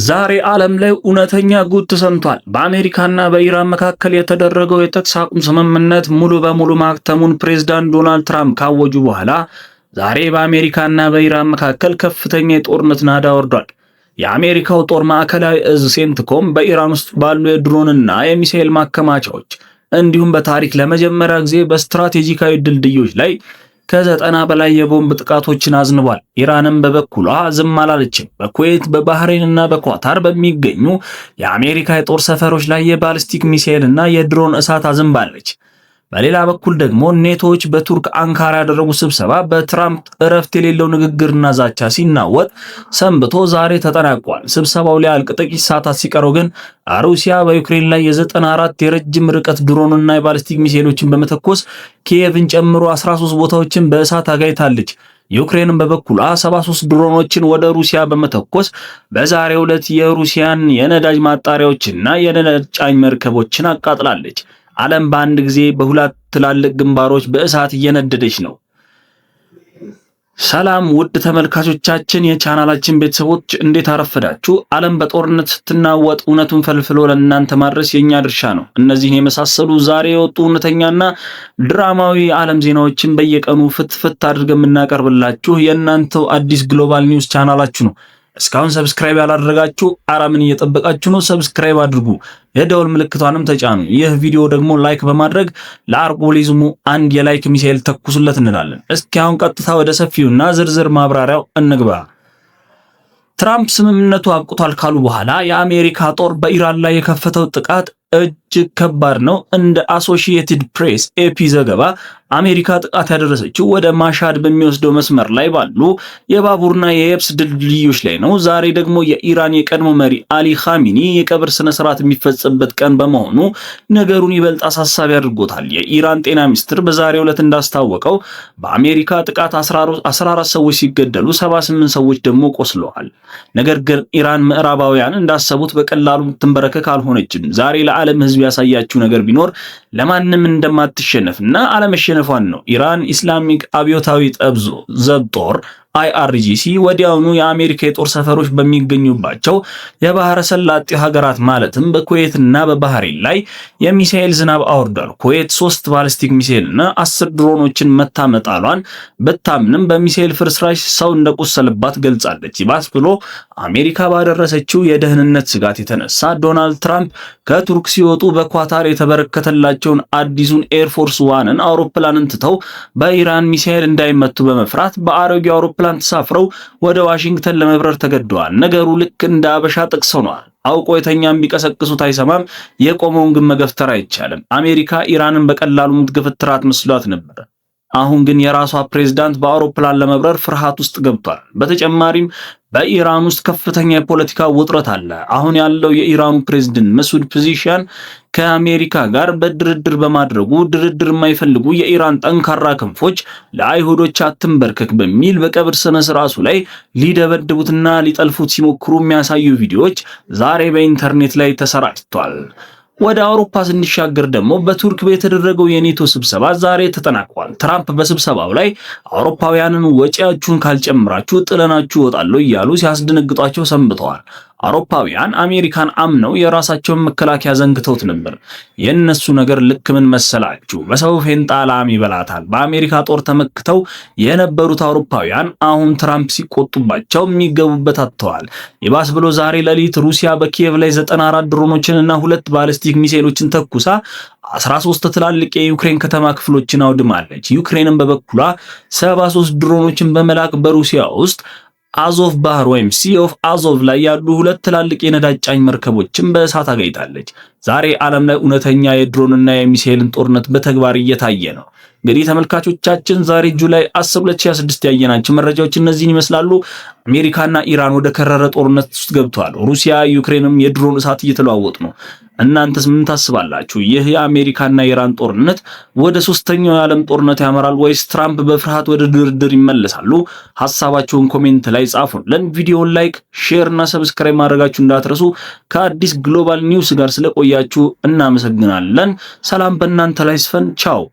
ዛሬ ዓለም ላይ እውነተኛ ጉድ ተሰምቷል። በአሜሪካና በኢራን መካከል የተደረገው የተኩስ አቁም ስምምነት ሙሉ በሙሉ ማክተሙን ፕሬዝዳንት ዶናልድ ትራምፕ ካወጁ በኋላ ዛሬ በአሜሪካና በኢራን መካከል ከፍተኛ የጦርነት ናዳ ወርዷል። የአሜሪካው ጦር ማዕከላዊ እዝ ሴንትኮም በኢራን ውስጥ ባሉ የድሮንና የሚሳኤል ማከማቻዎች እንዲሁም በታሪክ ለመጀመሪያ ጊዜ በስትራቴጂካዊ ድልድዮች ላይ ከ90 በላይ የቦምብ ጥቃቶችን አዝንቧል። ኢራንም በበኩሏ ዝም አላለችም። በኩዌት በባህሬን እና በኳታር በሚገኙ የአሜሪካ የጦር ሰፈሮች ላይ የባሊስቲክ ሚሳኤል እና የድሮን እሳት አዝንባለች። በሌላ በኩል ደግሞ ኔቶዎች በቱርክ አንካራ ያደረጉት ስብሰባ በትራምፕ እረፍት የሌለው ንግግርና ዛቻ ሲናወጥ ሰንብቶ ዛሬ ተጠናቋል። ስብሰባው ሊያልቅ ጥቂት ሰዓታት ሲቀረው ግን ሩሲያ በዩክሬን ላይ የ94 የረጅም ርቀት ድሮንና የባሊስቲክ ሚሳኤሎችን በመተኮስ ኪየቭን ጨምሮ 13 ቦታዎችን በእሳት አጋይታለች። ዩክሬንም በበኩሏ 73 ድሮኖችን ወደ ሩሲያ በመተኮስ በዛሬው ዕለት የሩሲያን የነዳጅ ማጣሪያዎችና የነዳጅ ጫኝ መርከቦችን አቃጥላለች። ዓለም በአንድ ጊዜ በሁለት ትላልቅ ግንባሮች በእሳት እየነደደች ነው። ሰላም ውድ ተመልካቾቻችን፣ የቻናላችን ቤተሰቦች እንዴት አረፈዳችሁ? ዓለም በጦርነት ስትናወጥ እውነቱን ፈልፍሎ ለእናንተ ማድረስ የኛ ድርሻ ነው። እነዚህን የመሳሰሉ ዛሬ የወጡ እውነተኛና ድራማዊ የዓለም ዜናዎችን በየቀኑ ፍትፍት አድርገን የምናቀርብላችሁ የእናንተው አዲስ ግሎባል ኒውስ ቻናላችሁ ነው። እስካሁን ሰብስክራይብ ያላደረጋችሁ ምን እየጠበቃችሁ ነው? ሰብስክራይብ አድርጉ፣ የደወል ምልክቷንም ተጫኑ። ይህ ቪዲዮ ደግሞ ላይክ በማድረግ ለአልጎሪዝሙ አንድ የላይክ ሚሳኤል ተኩሱለት እንላለን። እስኪ አሁን ቀጥታ ወደ ሰፊውና ዝርዝር ማብራሪያው እንግባ። ትራምፕ ስምምነቱ አብቅቷል ካሉ በኋላ የአሜሪካ ጦር በኢራን ላይ የከፈተው ጥቃት እጅግ ከባድ ነው። እንደ አሶሺየትድ ፕሬስ ኤፒ ዘገባ አሜሪካ ጥቃት ያደረሰችው ወደ ማሻድ በሚወስደው መስመር ላይ ባሉ የባቡርና የየብስ ድልድዮች ላይ ነው። ዛሬ ደግሞ የኢራን የቀድሞ መሪ አሊ ኻሚኒ የቀብር ስነ ስርዓት የሚፈጸምበት ቀን በመሆኑ ነገሩን ይበልጥ አሳሳቢ አድርጎታል። የኢራን ጤና ሚኒስትር በዛሬው ዕለት እንዳስታወቀው በአሜሪካ ጥቃት 14 ሰዎች ሲገደሉ 78 ሰዎች ደግሞ ቆስለዋል። ነገር ግን ኢራን ምዕራባውያን እንዳሰቡት በቀላሉ የምትንበረከክ አልሆነችም። ዛሬ ለዓለም ሕዝብ ያሳያችው ነገር ቢኖር ለማንም እንደማትሸነፍና አለመሸነፏን ነው። ኢራን ኢስላሚክ አብዮታዊ ዘብ ጦር IRGC ወዲያውኑ የአሜሪካ የጦር ሰፈሮች በሚገኙባቸው የባህረ ሰላጤ ሀገራት ማለትም በኩዌትና በባህሬን ላይ የሚሳኤል ዝናብ አውርዷል። ኩዌት 3 ባሊስቲክ ሚሳኤልና 10 ድሮኖችን መታመጣሏን በታምንም በሚሳኤል ፍርስራሽ ሰው እንደቆሰለባት ገልጻለች። ይባስ ብሎ አሜሪካ ባደረሰችው የደህንነት ስጋት የተነሳ ዶናልድ ትራምፕ ከቱርክ ሲወጡ በኳታር የተበረከተላቸውን አዲሱን ኤርፎርስ ዋንን አውሮፕላንን ትተው በኢራን ሚሳኤል እንዳይመቱ በመፍራት በአሮጌ አውሮፕላን ተሳፍረው ወደ ዋሽንግተን ለመብረር ተገደዋል። ነገሩ ልክ እንደ አበሻ ጥቅስ ሆኗል። አውቆ የተኛም ቢቀሰቅሱት አይሰማም፣ የቆመውን ግን መገፍተር አይቻልም። አሜሪካ ኢራንን በቀላሉ የምትገፈትራት መስሏት ነበር። አሁን ግን የራሷ ፕሬዝዳንት በአውሮፕላን ለመብረር ፍርሃት ውስጥ ገብቷል። በተጨማሪም በኢራን ውስጥ ከፍተኛ የፖለቲካ ውጥረት አለ። አሁን ያለው የኢራኑ ፕሬዝዳንት መሱድ ፔዜሽኪያን ከአሜሪካ ጋር በድርድር በማድረጉ ድርድር የማይፈልጉ የኢራን ጠንካራ ክንፎች ለአይሁዶች አትንበርከክ በሚል በቀብር ስነ ስርዓቱ ላይ ሊደበድቡትና ሊጠልፉት ሲሞክሩ የሚያሳዩ ቪዲዮዎች ዛሬ በኢንተርኔት ላይ ተሰራጭተዋል። ወደ አውሮፓ ስንሻገር ደግሞ በቱርክ የተደረገው የኔቶ ስብሰባ ዛሬ ተጠናቋል። ትራምፕ በስብሰባው ላይ አውሮፓውያንን ወጪያችሁን ካልጨምራችሁ ጥለናችሁ እወጣለሁ እያሉ ሲያስደነግጧቸው ሰንብተዋል። አውሮፓውያን አሜሪካን አምነው የራሳቸውን መከላከያ ዘንግተውት ነበር። የነሱ ነገር ልክ ምን መሰላችሁ? በሰው ፌንጣ ላም ይበላታል። በአሜሪካ ጦር ተመክተው የነበሩት አውሮፓውያን አሁን ትራምፕ ሲቆጡባቸው የሚገቡበት አጥተዋል። ይባስ ብሎ ዛሬ ሌሊት ሩሲያ በኪየቭ ላይ 94 ድሮኖችንና 2 ባሊስቲክ ሚሳኤሎችን ተኩሳ 13 ትላልቅ የዩክሬን ከተማ ክፍሎችን አውድማለች። ዩክሬንም በበኩሏ 73 ድሮኖችን በመላክ በሩሲያ ውስጥ አዞቭ ባህር ወይም ሲ ኦፍ አዞቭ ላይ ያሉ 2 ትላልቅ የነዳጅ ጫኝ መርከቦችን በእሳት አጋይታለች። ዛሬ ዓለም ላይ እውነተኛ የድሮንና የሚሳኤልን ጦርነት በተግባር እየታየ ነው። እንግዲህ ተመልካቾቻችን ዛሬ ጁላይ 10 2026 ያየናቸው መረጃዎች እነዚህን ይመስላሉ። አሜሪካና ኢራን ወደ ከረረ ጦርነት ውስጥ ገብተዋል። ሩሲያ ዩክሬንም የድሮን እሳት እየተለዋወጡ ነው። እናንተስ ምን ታስባላችሁ? ይህ የአሜሪካና የኢራን ጦርነት ወደ ሶስተኛው የዓለም ጦርነት ያመራል ወይስ ትራምፕ በፍርሃት ወደ ድርድር ይመለሳሉ? ሐሳባችሁን ኮሜንት ላይ ጻፉልን። ቪዲዮውን ላይክ፣ ሼር እና ሰብስክራይብ ማድረጋችሁ እንዳትረሱ። ከአዲስ ግሎባል ኒውስ ጋር ስለቆያችሁ እናመሰግናለን። ሰላም በእናንተ ላይ ይስፈን። ቻው።